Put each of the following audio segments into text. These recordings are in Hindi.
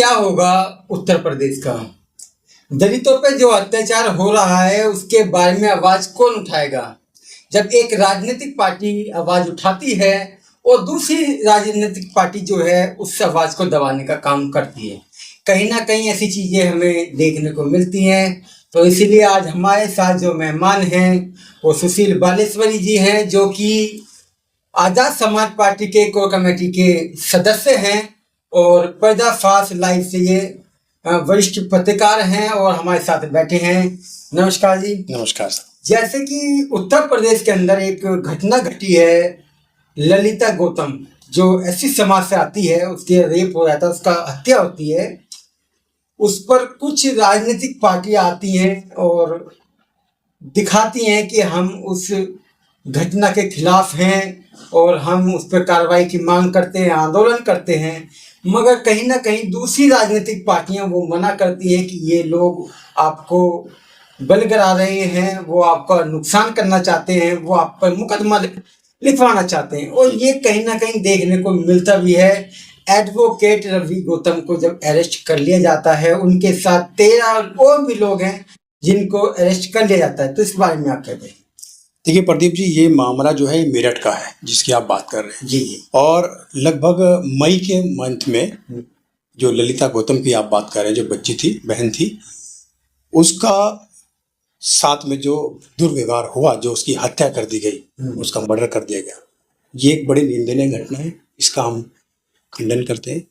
क्या होगा उत्तर प्रदेश का? दलितों पे जो अत्याचार हो रहा है उसके बारे में आवाज कौन उठाएगा? जब एक राजनीतिक पार्टी आवाज उठाती है और दूसरी राजनीतिक पार्टी जो है उस आवाज को दबाने का काम करती है, कहीं ना कहीं ऐसी चीजें हमें देखने को मिलती हैं। तो इसीलिए आज हमारे साथ जो मेहमान हैं वो सुशील बालेश्वरी जी हैं, जो कि आजाद समाज पार्टी के कोर कमेटी के सदस्य हैं और पर्दाफाश लाइव से ये वरिष्ठ पत्रकार हैं और हमारे साथ बैठे हैं। नमस्कार जी। नमस्कार सर। जैसे कि उत्तर प्रदेश के अंदर एक घटना घटी है, ललिता गौतम जो एससी समाज से आती है, उसके रेप हो जाता है, उसका हत्या होती है। उस पर कुछ राजनीतिक पार्टियां आती हैं और दिखाती हैं कि हम उस घटना के खिलाफ हैं और हम उस पर कार्रवाई की मांग करते हैं, आंदोलन करते हैं। मगर कहीं ना कहीं दूसरी राजनीतिक पार्टियां वो मना करती हैं कि ये लोग आपको बलगरा रहे हैं, वो आपका नुकसान करना चाहते हैं, वो आप पर मुकदमा लिखवाना चाहते हैं। और ये कहीं ना कहीं देखने को मिलता भी है। एडवोकेट रवि गौतम को जब अरेस्ट कर लिया जाता है, उनके साथ 13 और भी लोग हैं जिनको अरेस्ट कर लिया जाता है। तो इस बारे में आप कहते हैं? देखिए प्रदीप जी, ये मामला जो है मेरठ का है जिसकी आप बात कर रहे हैं जी जी। और लगभग मई के मंथ में जो ललिता गौतम की आप बात कर रहे हैं, जो बच्ची थी, बहन थी, उसका साथ में जो दुर्व्यवहार हुआ, जो उसकी हत्या कर दी गई, उसका मर्डर कर दिया गया, ये एक बड़ी निंदनीय घटना है। इसका हम खंडन करते हैं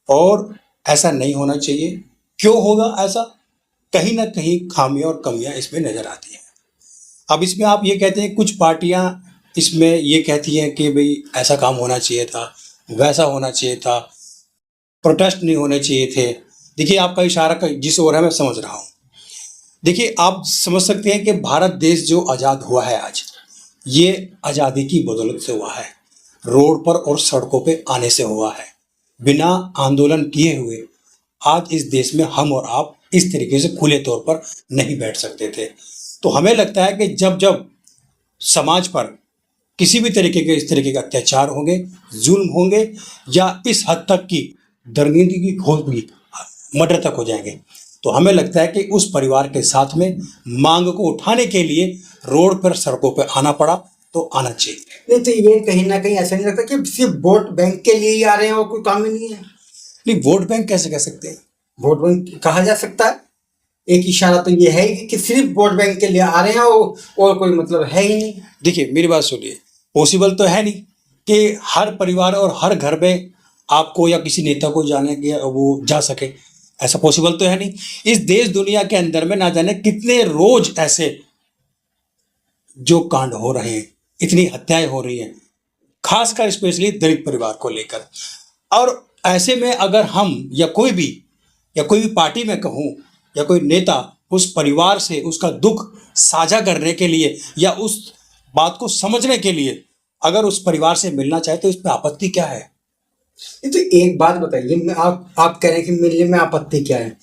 और ऐसा नहीं होना चाहिए। क्यों होगा ऐसा? कहीं ना कहीं खामियां और कमियां इसमें नजर आती हैं। अब इसमें आप ये कहते हैं, कुछ पार्टियां इसमें ये कहती हैं कि भाई ऐसा काम होना चाहिए था, वैसा होना चाहिए था, प्रोटेस्ट नहीं होने चाहिए थे। देखिए आपका इशारा जिस ओर है मैं समझ रहा हूँ। देखिए आप समझ सकते हैं कि भारत देश जो आज़ाद हुआ है आज, ये आज़ादी की बदौलत से हुआ है, रोड पर और सड़कों पे आने से हुआ है। बिना आंदोलन किए हुए आज इस देश में हम और आप इस तरीके से खुले तौर पर नहीं बैठ सकते थे। तो हमें लगता है कि जब जब समाज पर किसी भी तरीके के इस तरीके के अत्याचार होंगे, जुल्म होंगे या इस हद तक की दरमियानगी होगी, मर्डर तक हो जाएंगे, तो हमें लगता है कि उस परिवार के साथ में मांग को उठाने के लिए रोड पर, सड़कों पर आना पड़ा, तो आना चाहिए। नहीं तो ये कहीं ना कहीं ऐसा नहीं लगता कि सिर्फ वोट बैंक के लिए ही आ रहे हैं और कोई काम ही नहीं है? नहीं, वोट बैंक कैसे कह सकते हैं? वोट बैंक कहा जा सकता है। एक इशारा तो ये है कि सिर्फ वोट बैंक के लिए आ रहे हैं और कोई मतलब है ही नहीं। देखिए मेरी बात सुनिए, पॉसिबल तो है नहीं कि हर परिवार और हर घर में आपको या किसी नेता को जाने के वो जा सके, ऐसा पॉसिबल तो है नहीं। इस देश दुनिया के अंदर में ना जाने कितने रोज ऐसे जो कांड हो रहे हैं, इतनी हत्याएं हो रही हैं, खासकर स्पेशली दलित परिवार को लेकर। और ऐसे में अगर हम या कोई भी पार्टी में कहूँ या कोई नेता उस परिवार से उसका दुख साझा करने के लिए या उस बात को समझने के लिए अगर उस परिवार से मिलना चाहे, तो इस पर आपत्ति क्या है? ये तो एक बात बताइए, आप कह रहे हैं कि मिलने में आपत्ति क्या है?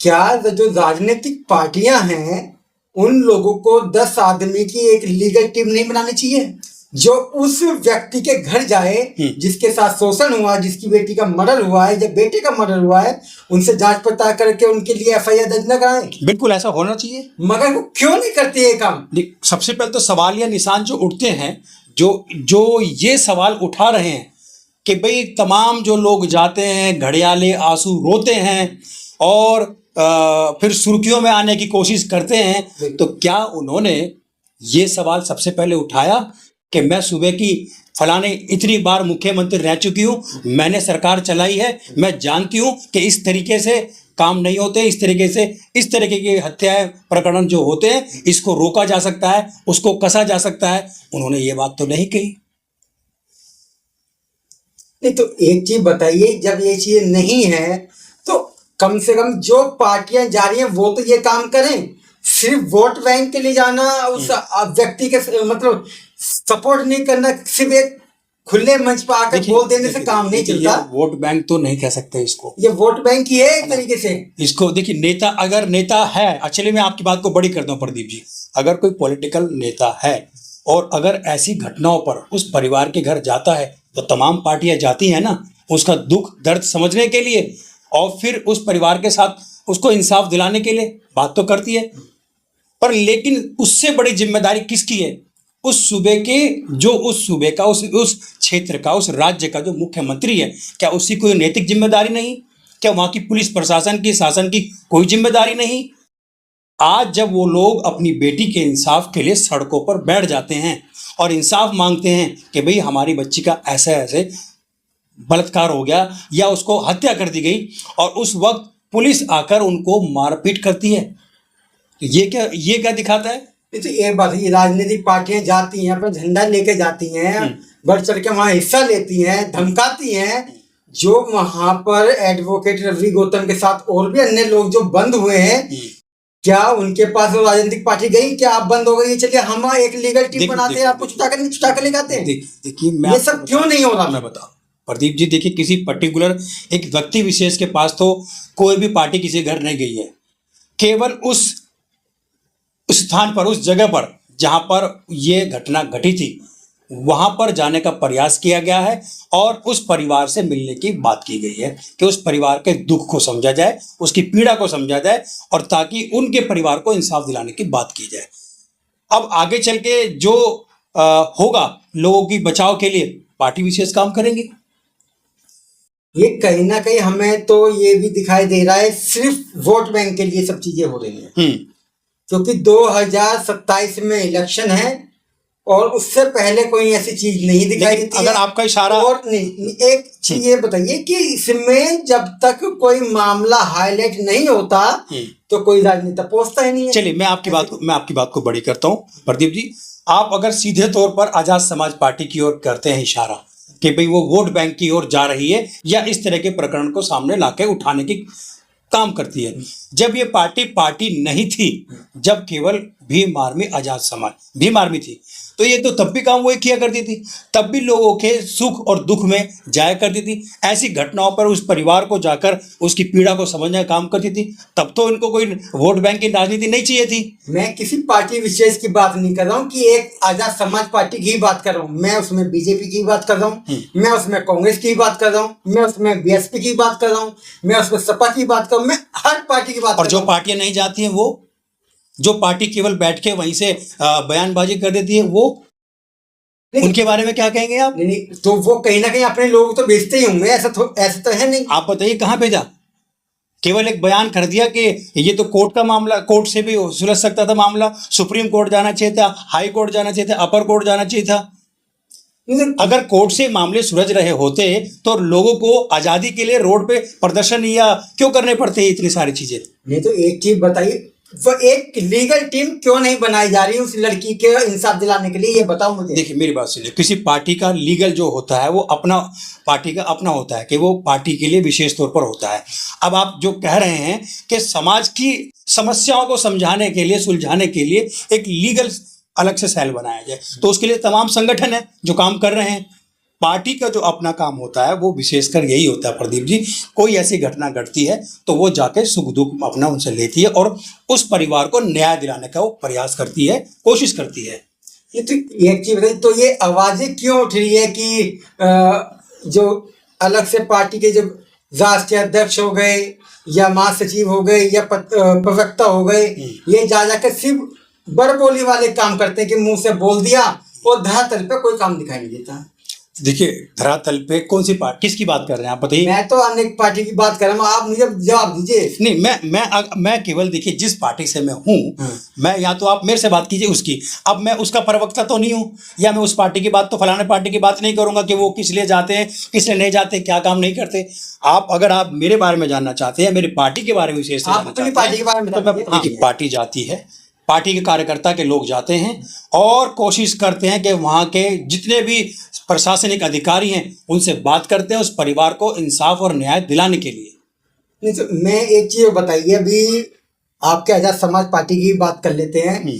क्या जो राजनीतिक पार्टियां हैं उन लोगों को 10 आदमी की एक लीगल टीम नहीं बनानी चाहिए जो उस व्यक्ति के घर जाए जिसके साथ शोषण हुआ, जिसकी बेटी का मर्डर हुआ है या बेटे का मर्डर हुआ है, उनसे जांच पड़ताल करके उनके लिए एफआईआर दर्ज न कराएं? बिल्कुल ऐसा होना चाहिए। मगर वो क्यों नहीं करते ये काम? सबसे पहले तो सवाल या निशान जो उठते हैं, जो ये सवाल उठा रहे हैं कि भाई तमाम जो लोग जाते हैं, घड़ियाले आंसू रोते हैं और फिर सुर्खियों में आने की कोशिश करते हैं, तो क्या उन्होंने ये सवाल सबसे पहले उठाया कि मैं सुबह की फलाने इतनी बार मुख्यमंत्री रह चुकी हूँ, मैंने सरकार चलाई है, मैं जानती हूँ कि इस तरीके से काम नहीं होते, इस तरीके की हत्याएं प्रकरण जो होते हैं इसको रोका जा सकता है, उसको कसा जा सकता है? उन्होंने ये बात तो नहीं कही। नहीं तो एक चीज बताइए, जब ये चीज नहीं है तो कम से कम जो पार्टियां जा रही हैं वो तो ये काम करें। सिर्फ वोट बैंक के लिए जाना, उस व्यक्ति के मतलब सपोर्ट नहीं करना, सिर्फ एक खुले मंच पर आकर बोल देने से काम नहीं चलता। वोट बैंक तो नहीं कह सकते इसको, ये वोट बैंक ही है एक तरीके से। इसको देखिए, नेता अगर नेता है, एक्चुअली मैं आपकी बात को बड़ी करता हूँ प्रदीप जी, अगर कोई पॉलिटिकल नेता है और अगर ऐसी घटनाओं पर उस परिवार के घर जाता है तो तमाम पार्टियां जाती हैं ना, उसका दुख दर्द समझने के लिए, और फिर उस परिवार के साथ उसको इंसाफ दिलाने के लिए बात तो करती है, पर लेकिन उससे बड़ी जिम्मेदारी किसकी है? उस सूबे के, जो उस सूबे का, उस क्षेत्र का, उस राज्य का जो मुख्यमंत्री है, क्या उसकी कोई नैतिक जिम्मेदारी नहीं? क्या वहां की पुलिस प्रशासन की, शासन की कोई जिम्मेदारी नहीं? आज जब वो लोग अपनी बेटी के इंसाफ के लिए सड़कों पर बैठ जाते हैं और इंसाफ मांगते हैं कि भाई हमारी बच्ची का ऐसे ऐसे बलात्कार हो गया या उसको हत्या कर दी गई, और उस वक्त पुलिस आकर उनको मारपीट करती है, तो ये क्या दिखाता है? तो एक बात, ये राजनीतिक पार्टियां जाती हैं, अपना झंडा लेके जाती हैं, बढ़ चढ़ के वहां हिस्सा लेती हैं, धमकाती हैं। जो वहां पर एडवोकेट रवि गौतम के साथ और भी अन्य लोग जो बंद हुए हैं, क्या उनके पास वो राजनीतिक पार्टी गई? क्या आप बंद हो गई, चलिए हम एक लीगल टीम बनाते हैं, आपको छुटा कर ले जाते हैं? देखिए, ये सब क्यों नहीं हो रहा? मैं बताऊं प्रदीप जी, देखिए किसी पर्टिकुलर एक व्यक्ति विशेष के पास तो कोई भी पार्टी किसी घर नहीं गई है। केवल उस स्थान पर, उस जगह पर जहां पर ये घटना घटी थी, वहां पर जाने का प्रयास किया गया है और उस परिवार से मिलने की बात की गई है कि उस परिवार के दुख को समझा जाए, उसकी पीड़ा को समझा जाए, और ताकि उनके परिवार को इंसाफ दिलाने की बात की जाए। अब आगे चल के जो होगा लोगों की बचाव के लिए पार्टी विशेष काम करेंगे। ये कहीं ना कहीं हमें तो ये भी दिखाई दे रहा है, सिर्फ वोट बैंक के लिए सब चीजें हो रही हैं, क्योंकि 2027 में इलेक्शन है और उससे पहले कोई ऐसी चीज नहीं दिखाई देती। अगर आपका इशारा, और नहीं, एक चीज ये बताइए कि इसमें जब तक कोई मामला हाईलाइट नहीं होता तो कोई राजनेता पहुंचता ही नहीं है। चलिए मैं आपकी बात को बड़ी करता हूं प्रदीप जी। आप अगर सीधे तौर पर आजाद समाज पार्टी की ओर करते हैं इशारा कि भाई वो वोट बैंक की ओर जा रही है या इस तरह के प्रकरण को सामने लाके उठाने की काम करती है, जब ये पार्टी नहीं थी, जब केवल भीम आर्मी, आजाद समाज भीम आर्मी थी, तो ये तो तब भी काम वही किया करती थी, तब भी लोगों के सुख और दुख में जाया करती थी, ऐसी घटनाओं पर उस परिवार को जाकर उसकी पीड़ा को समझने का काम करती थी। तब तो इनको कोई वोट बैंक की राजनीति नहीं चाहिए थी। मैं किसी पार्टी विशेष की बात नहीं कर रहा हूँ कि एक आजाद समाज पार्टी की बात कर रहा हूँ, मैं उसमें बीजेपी की बात कर रहा हूँ, मैं उसमें कांग्रेस की बात कर रहा हूँ, मैं उसमें बीएसपी की बात कर रहा हूँ, मैं उसमें सपा की बात कर रहा हूँ, मैं हर पार्टी की बात। और जो पार्टियां नहीं जाती हैं, वो जो पार्टी केवल बैठ के वहीं से बयानबाजी कर देती है, वो उनके बारे में क्या कहेंगे आप? नहीं, तो वो कहीं ना कहीं अपने लोग तो भेजते ही होंगे, ऐसा तो है नहीं। आप बताइए कहाँ भेजा? केवल एक बयान कर दिया कि ये तो कोर्ट का मामला, कोर्ट से भी सुलझ सकता था मामला, सुप्रीम कोर्ट जाना चाहिए था, हाई कोर्ट जाना चाहिए था, अपर कोर्ट जाना चाहिए था। अगर कोर्ट से मामले सुलझ रहे होते तो लोगों को आजादी के लिए रोड पे प्रदर्शन या क्यों करने पड़ते इतनी सारी चीजें? नहीं, तो एक चीज बताइए, वो एक लीगल टीम क्यों नहीं बनाई जा रही उस लड़की के इंसाफ दिलाने के लिए, ये बताओ मुझे। देखिए मेरी बात सुनिए, किसी पार्टी का लीगल जो होता है वो अपना, पार्टी का अपना होता है कि वो पार्टी के लिए विशेष तौर पर होता है। अब आप जो कह रहे हैं कि समाज की समस्याओं को समझाने के लिए, सुलझाने के लिए एक लीगल अलग से सेल बनाया जाए, तो उसके लिए तमाम संगठन है जो काम कर रहे हैं। पार्टी का जो अपना काम होता है वो विशेषकर यही होता है प्रदीप जी, कोई ऐसी घटना घटती है तो वो जाके सुख दुख अपना उनसे लेती है और उस परिवार को न्याय दिलाने का वो प्रयास करती है, कोशिश करती है। ये तो एक चीज बताइए, तो ये आवाजें क्यों उठ रही है कि जो अलग से पार्टी के जो राष्ट्रीय अध्यक्ष हो गए या महासचिव हो गए या प्रवक्ता हो गए, ये जा जाकर सिर्फ बड़ बोली वाले काम करते हैं कि मुंह से बोल दिया और धरातल पे कोई काम दिखाई नहीं देता। देखिए धरातल पे कौन सी पार्टी, किसकी बात कर रहे हैं आप बताइए? मैं तो अनेक पार्टी की बात कर रहा हूँ, आप मुझे जवाब दीजिए। नहीं, मैं केवल देखिए जिस पार्टी से मैं हूँ, मैं या तो आप मेरे से बात कीजिए उसकी, अब मैं उसका प्रवक्ता तो नहीं हूँ, या मैं उस पार्टी की बात, तो फलाने पार्टी की बात नहीं करूंगा कि वो किस लिए जाते हैं, किस लिए नहीं जाते, क्या काम नहीं करते। अगर आप मेरे बारे में जानना चाहते हैं, मेरी पार्टी के बारे में विशेष पार्टी के बारे में, पार्टी जाती है, पार्टी के कार्यकर्ता के लोग जाते हैं और कोशिश करते हैं कि वहाँ के जितने भी प्रशासनिक अधिकारी हैं उनसे बात करते हैं उस परिवार को इंसाफ और न्याय दिलाने के लिए। नहीं, तो मैं एक चीज बताइए, अभी आपके आजाद समाज पार्टी की बात कर लेते हैं।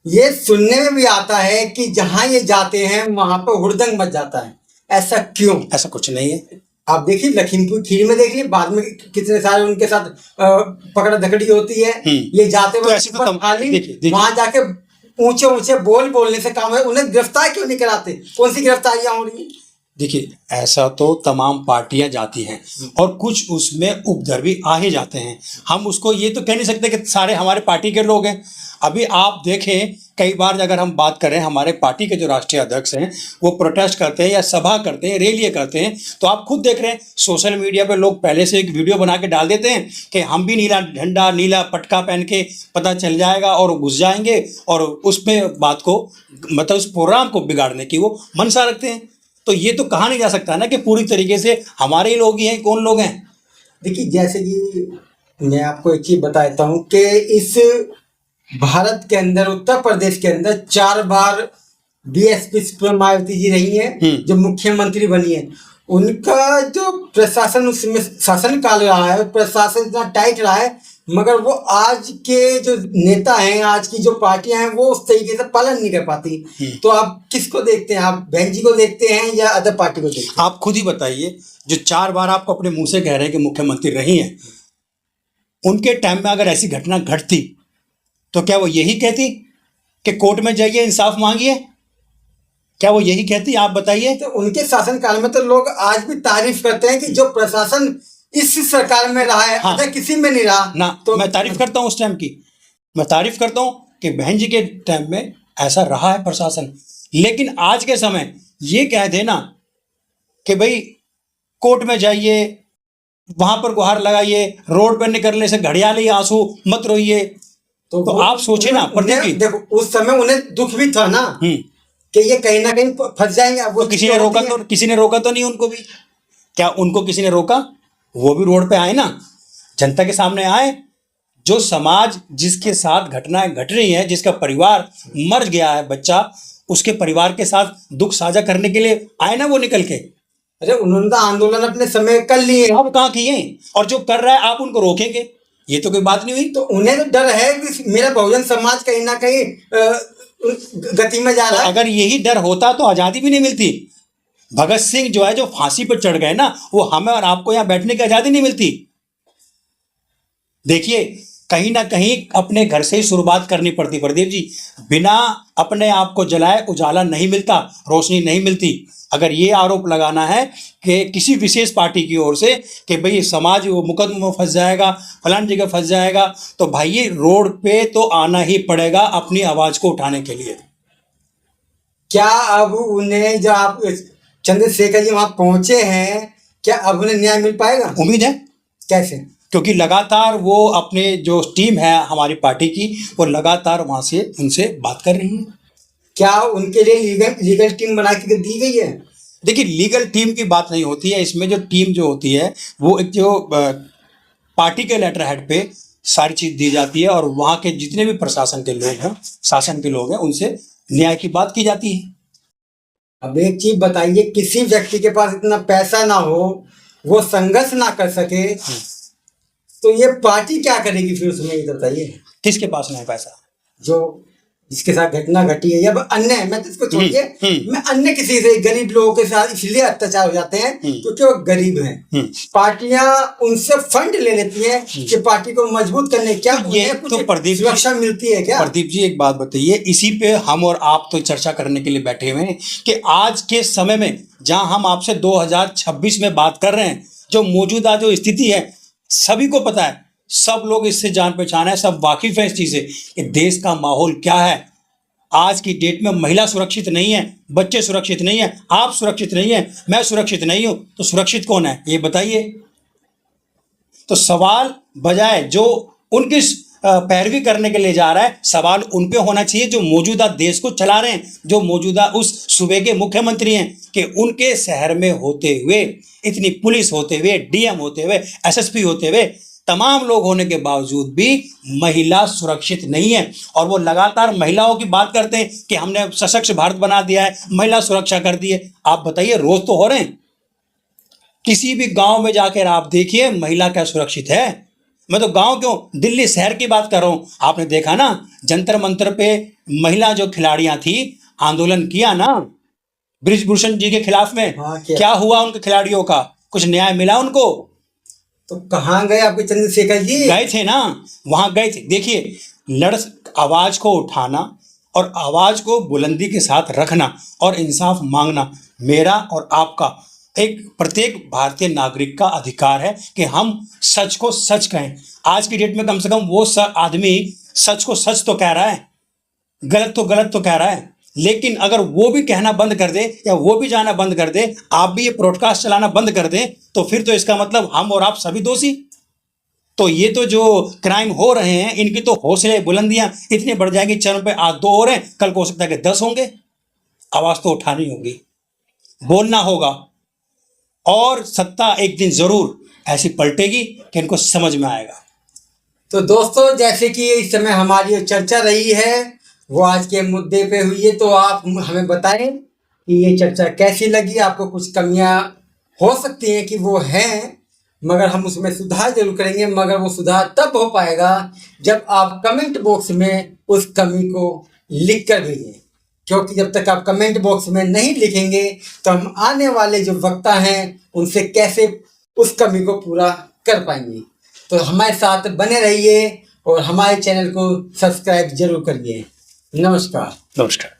ये सुनने में भी आता है कि जहां ये जाते हैं वहां पर हुड़दंग मच जाता है, ऐसा क्यों? ऐसा कुछ नहीं है। आप देखिए लखीमपुर खीरी में देखिए, बाद में कितने सारे उनके साथ पकड़ा धकड़ी होती है। ये जाते वक्त वहां जाके ऊंचे ऊंचे बोलने से काम है, उन्हें गिरफ्तार क्यों नहीं कराते? कौन सी गिरफ्तारियां हो रही हैं? देखिए, ऐसा तो तमाम पार्टियां जाती हैं और कुछ उसमें उपद्रवी भी आ ही जाते हैं। हम उसको ये तो कह नहीं सकते कि सारे हमारे पार्टी के लोग हैं। अभी आप देखें, कई बार अगर हम बात करें, हमारे पार्टी के जो राष्ट्रीय अध्यक्ष हैं वो प्रोटेस्ट करते हैं या सभा करते हैं, रैलियां करते हैं, तो आप खुद देख रहे हैं सोशल मीडिया पे लोग पहले से एक वीडियो बना के डाल देते हैं कि हम भी नीला झंडा, नीला पटका पहन के पता चल जाएगा और घुस जाएंगे, और उसमें बात को, मतलब उस प्रोग्राम को बिगाड़ने की वो मनसा रखते हैं। तो ये तो कहा नहीं जा सकता ना कि पूरी तरीके से हमारे ही लोग ही हैं। कौन लोग हैं? देखिए, जैसे कि मैं आपको एक चीज बताता हूँ कि इस भारत के अंदर, उत्तर प्रदेश के अंदर 4 बार बीएसपी सुप्रीम मायावती जी रही हैं, जो मुख्यमंत्री बनी है। उनका जो प्रशासन, उसमें शासन काल रहा है, प्रशासन इतना टाइट रहा है, मगर वो आज के जो नेता हैं, आज की जो पार्टियां हैं, वो उस तरीके से पालन नहीं कर पाती। तो आप किसको देखते हैं? आप बहन जी को देखते हैं या अदर पार्टी को देखते हैं? आप खुद ही बताइए। जो 4 बार आपको अपने मुंह से कह रहे हैं कि मुख्यमंत्री रही हैं, उनके टाइम में अगर ऐसी घटना घटती तो क्या वो यही कहती कि कोर्ट में जाइए, इंसाफ मांगिए? क्या वो यही कहती? आप बताइए। तो उनके शासनकाल में तो लोग आज भी तारीफ करते हैं कि जो प्रशासन इस सरकार में रहा है, अगर किसी में नहीं रहा ना। तो मैं तारीफ करता हूँ उस टाइम की, मैं तारीफ करता हूँ कि बहन जी के टाइम में ऐसा रहा है प्रशासन। लेकिन आज के समय ये कह देना कि भाई कोर्ट में जाइए, वहां पर गुहार लगाइए, रोड पर निकलने से घड़ियाली आंसू मत रोइए, तो आप सोचे ना। देखो, उस समय उन्हें दुख भी था ना कि ये कहीं ना कहीं फंस जाएंगे। वो तो किसी ने रोका तो नहीं उनको भी? क्या उनको किसी ने रोका? वो भी रोड पे आए ना, जनता के सामने आए। जो समाज जिसके साथ घटनाएं घट रही हैं, जिसका परिवार मर गया है बच्चा, उसके परिवार के साथ दुख साझा करने के लिए आए ना वो निकल के। अरे उन्होंने तो आंदोलन अपने समय कर लिए, अब कहाँ किए? और जो कर रहा है आप उनको रोकेंगे? ये तो कोई बात नहीं हुई। तो उन्हें तो डर है कि मेरा बहुजन समाज कहीं ना कहीं गति में जा रहा है। अगर यही डर होता तो आज़ादी भी नहीं मिलती। भगत सिंह जो है, जो फांसी पर चढ़ गए ना, वो हमें और आपको यहाँ बैठने की आज़ादी नहीं मिलती। देखिए, कहीं ना कहीं अपने घर से ही शुरुआत करनी पड़ती प्रदीप जी। बिना अपने आप को जलाए उजाला नहीं मिलता, रोशनी नहीं मिलती। अगर ये आरोप लगाना है कि किसी विशेष पार्टी की ओर से कि भाई समाज वो मुकदमे में फंस जाएगा, फलान जगह फंस जाएगा, तो भाई ये रोड पे तो आना ही पड़ेगा अपनी आवाज को उठाने के लिए। क्या अब उन्हें, जब आप चंद्रशेखर जी वहां पहुंचे हैं, क्या अब उन्हें न्याय मिल पाएगा? उम्मीद है। कैसे? क्योंकि लगातार वो अपने जो टीम है हमारी पार्टी की, वो लगातार वहां से उनसे बात कर रही है। क्या उनके लिए लीगल टीम बना के दी गई है? देखिए, लीगल टीम की बात नहीं होती है इसमें। जो टीम जो होती है वो एक जो पार्टी के लेटर हेड पे सारी चीज दी जाती है, और वहाँ के जितने भी प्रशासन के लोग हैं, शासन के लोग हैं, उनसे न्याय की बात की जाती है। अब एक चीज बताइए, किसी व्यक्ति के पास इतना पैसा ना हो, वो संघर्ष ना कर सके, तो ये पार्टी क्या करेगी फिर उसमें? ये बताइए। किसके पास नहीं पैसा? जो जिसके साथ घटना घटी है, या अन्य, मैं तो इसको छोड़िए, मैं अन्य किसी से, गरीब लोगों के साथ इसलिए अत्याचार हो जाते हैं क्योंकि वो गरीब हैं। पार्टियां उनसे फंड ले लेती हैं कि पार्टी को मजबूत करने। क्या ये तो प्रदीप जी, सुरक्षा मिलती है क्या? प्रदीप जी एक बात बताइए, इसी पे हम और आप तो चर्चा करने के लिए बैठे हुए हैं कि आज के समय में जहां हम आपसे 2026 में बात कर रहे हैं, जो मौजूदा जो स्थिति है सभी को पता है, सब लोग इससे जान पहचान है, सब वाकिफ है इस चीज से कि देश का माहौल क्या है। आज की डेट में महिला सुरक्षित नहीं है, बच्चे सुरक्षित नहीं है, आप सुरक्षित नहीं है, मैं सुरक्षित नहीं हूं, तो सुरक्षित कौन है ये बताइए। तो सवाल बजाय जो उनकी पैरवी करने के लिए जा रहा है, सवाल उन पे होना चाहिए जो मौजूदा देश को चला रहे हैं, जो मौजूदा उस सूबे के मुख्यमंत्री हैं, कि उनके शहर में होते हुए, इतनी पुलिस होते हुए, डीएम होते हुए, एसएसपी होते हुए, तमाम लोग होने के बावजूद भी महिला सुरक्षित नहीं है। और वो लगातार महिलाओं की बात करते हैं कि हमने सशक्त भारत बना दिया है, महिला सुरक्षा कर दी है। आप बताइए, रोज तो हो रहे हैं। किसी भी गांव में जाकर आप देखिए महिला क्या सुरक्षित है। मैं तो गांव क्यों, दिल्ली शहर की बात कर रहा हूं। आपने देखा ना, जंतर मंतर पे महिला जो खिलाड़ियां थी, आंदोलन किया ना बृजभूषण जी के खिलाफ में। क्या हुआ उनके खिलाड़ियों का? कुछ न्याय मिला उनको? तो कहाँ गए आपके चंद्रशेखर जी? गए थे ना, वहां गए थे। देखिए, आवाज को उठाना और आवाज को बुलंदी के साथ रखना और इंसाफ मांगना, मेरा और आपका, एक प्रत्येक भारतीय नागरिक का अधिकार है कि हम सच को सच कहें। आज की डेट में कम से कम वो आदमी सच को सच तो कह रहा है, गलत तो कह रहा है। लेकिन अगर वो भी कहना बंद कर दे या वो भी जाना बंद कर दे, आप भी ये ब्रॉडकास्ट चलाना बंद कर दें, तो फिर तो इसका मतलब हम और आप सभी दोषी। तो ये तो जो क्राइम हो रहे हैं, इनकी तो हौसले बुलंदियां इतनी बढ़ जाएंगी, चरण पे आज 2 हो रहे हैं, कल को हो सकता है कि 10 होंगे। आवाज तो उठानी होगी, बोलना होगा, और सत्ता एक दिन जरूर ऐसी पलटेगी कि इनको समझ में आएगा। तो दोस्तों, जैसे कि इस समय हमारी जो चर्चा रही है वो आज के मुद्दे पे हुई है, तो आप हमें बताएं कि ये चर्चा कैसी लगी। आपको कुछ कमियां हो सकती हैं कि वो हैं, मगर हम उसमें सुधार जरूर करेंगे। मगर वो सुधार तब हो पाएगा जब आप कमेंट बॉक्स में उस कमी को लिख कर भेजें, क्योंकि जब तक आप कमेंट बॉक्स में नहीं लिखेंगे तो हम आने वाले जो वक्ता हैं उनसे कैसे उस कमी को पूरा कर पाएंगे। तो हमारे साथ बने रहिए और हमारे चैनल को सब्सक्राइब जरूर करिए। नमस्कार। नमस्कार।